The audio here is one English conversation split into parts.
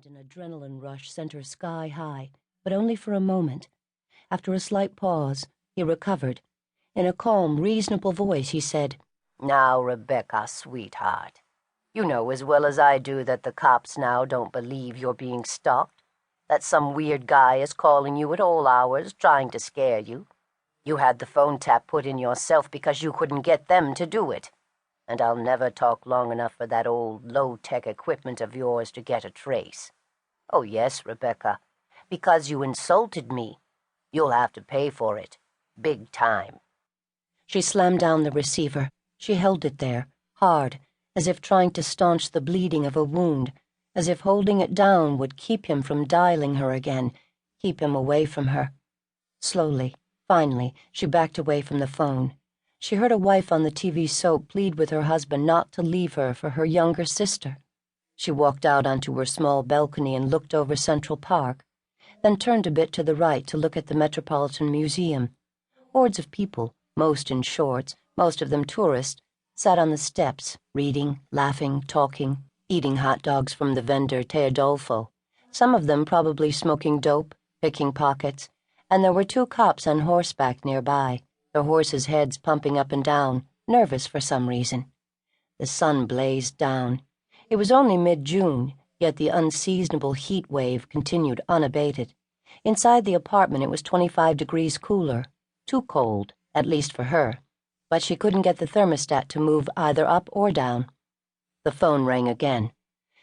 and an adrenaline rush sent her sky high, but only for a moment. After a slight pause, he recovered. In a calm, reasonable voice, he said, "Now, Rebecca, sweetheart, you know as well as I do that the cops now don't believe you're being stalked, that some weird guy is calling you at all hours, trying to scare you. You had the phone tap put in yourself because you couldn't get them to do it. And I'll never talk long enough for that old low-tech equipment of yours to get a trace. Oh, yes, Rebecca, because you insulted me. You'll have to pay for it. Big time." She slammed down the receiver. She held it there, hard, as if trying to staunch the bleeding of a wound, as if holding it down would keep him from dialing her again, keep him away from her. Slowly, finally, she backed away from the phone. She heard a wife on the TV soap plead with her husband not to leave her for her younger sister. She walked out onto her small balcony and looked over Central Park, then turned a bit to the right to look at the Metropolitan Museum. Hordes of people, most in shorts, most of them tourists, sat on the steps, reading, laughing, talking, eating hot dogs from the vendor Teodolfo, some of them probably smoking dope, picking pockets, and there were 2 cops on horseback nearby, their horses' heads pumping up and down, nervous for some reason. The sun blazed down. It was only mid-June, yet the unseasonable heat wave continued unabated. Inside the apartment it was 25 degrees cooler, too cold, at least for her, but she couldn't get the thermostat to move either up or down. The phone rang again.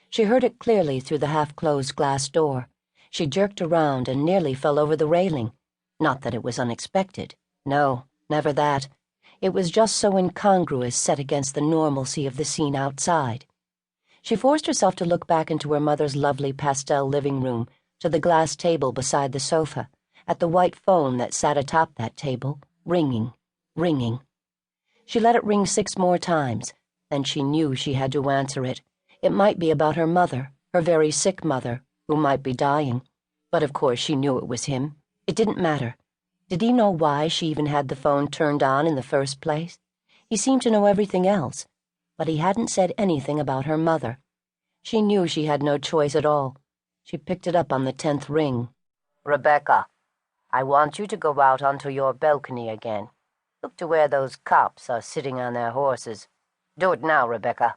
She heard it clearly through the half-closed glass door. She jerked around and nearly fell over the railing. Not that it was unexpected. No, never that. It was just so incongruous set against the normalcy of the scene outside. She forced herself to look back into her mother's lovely pastel living room, to the glass table beside the sofa, at the white phone that sat atop that table, ringing, ringing. She let it ring 6 more times, then she knew she had to answer it. It might be about her mother, her very sick mother, who might be dying. But of course she knew it was him. It didn't matter. Did he know why she even had the phone turned on in the first place? He seemed to know everything else, but he hadn't said anything about her mother. She knew she had no choice at all. She picked it up on the 10th ring. "Rebecca, I want you to go out onto your balcony again. Look to where those cops are sitting on their horses. Do it now, Rebecca."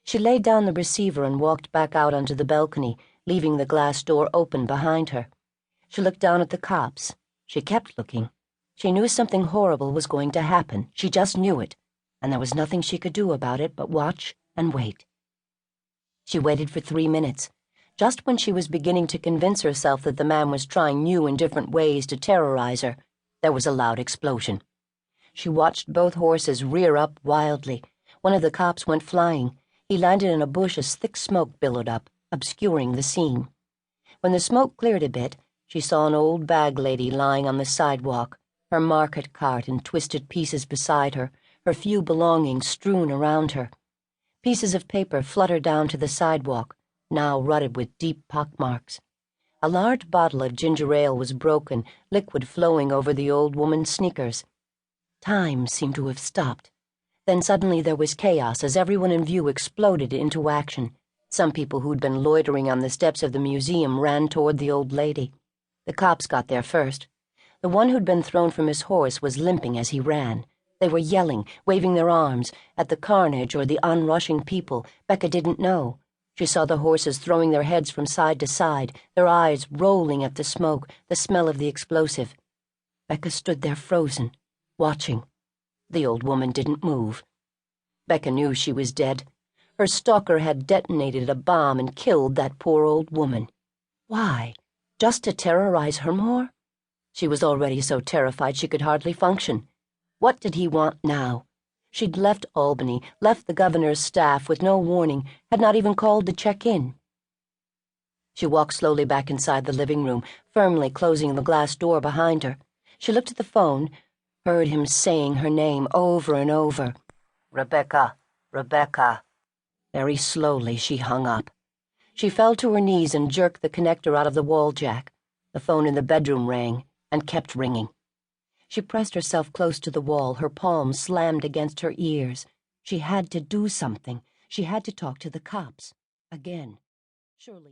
She laid down the receiver and walked back out onto the balcony, leaving the glass door open behind her. She looked down at the cops. She kept looking. She knew something horrible was going to happen. She just knew it, and there was nothing she could do about it but watch and wait. She waited for 3 minutes. Just when she was beginning to convince herself that the man was trying new and different ways to terrorize her, there was a loud explosion. She watched both horses rear up wildly. One of the cops went flying. He landed in a bush as thick smoke billowed up, obscuring the scene. When the smoke cleared a bit, she saw an old bag lady lying on the sidewalk, her market cart in twisted pieces beside her, her few belongings strewn around her. Pieces of paper fluttered down to the sidewalk, now rutted with deep pockmarks. A large bottle of ginger ale was broken, liquid flowing over the old woman's sneakers. Time seemed to have stopped. Then suddenly there was chaos as everyone in view exploded into action. Some people who'd been loitering on the steps of the museum ran toward the old lady. The cops got there first. The one who'd been thrown from his horse was limping as he ran. They were yelling, waving their arms, at the carnage or the onrushing people. Becca didn't know. She saw the horses throwing their heads from side to side, their eyes rolling at the smoke, the smell of the explosive. Becca stood there frozen, watching. The old woman didn't move. Becca knew she was dead. Her stalker had detonated a bomb and killed that poor old woman. Why? Just to terrorize her more? She was already so terrified she could hardly function. What did he want now? She'd left Albany, left the governor's staff with no warning, had not even called to check in. She walked slowly back inside the living room, firmly closing the glass door behind her. She looked at the phone, heard him saying her name over and over. "Rebecca, Rebecca." Very slowly she hung up. She fell to her knees and jerked the connector out of the wall jack. The phone in the bedroom rang and kept ringing. She pressed herself close to the wall, her palms slammed against her ears. She had to do something. She had to talk to the cops. Again. Surely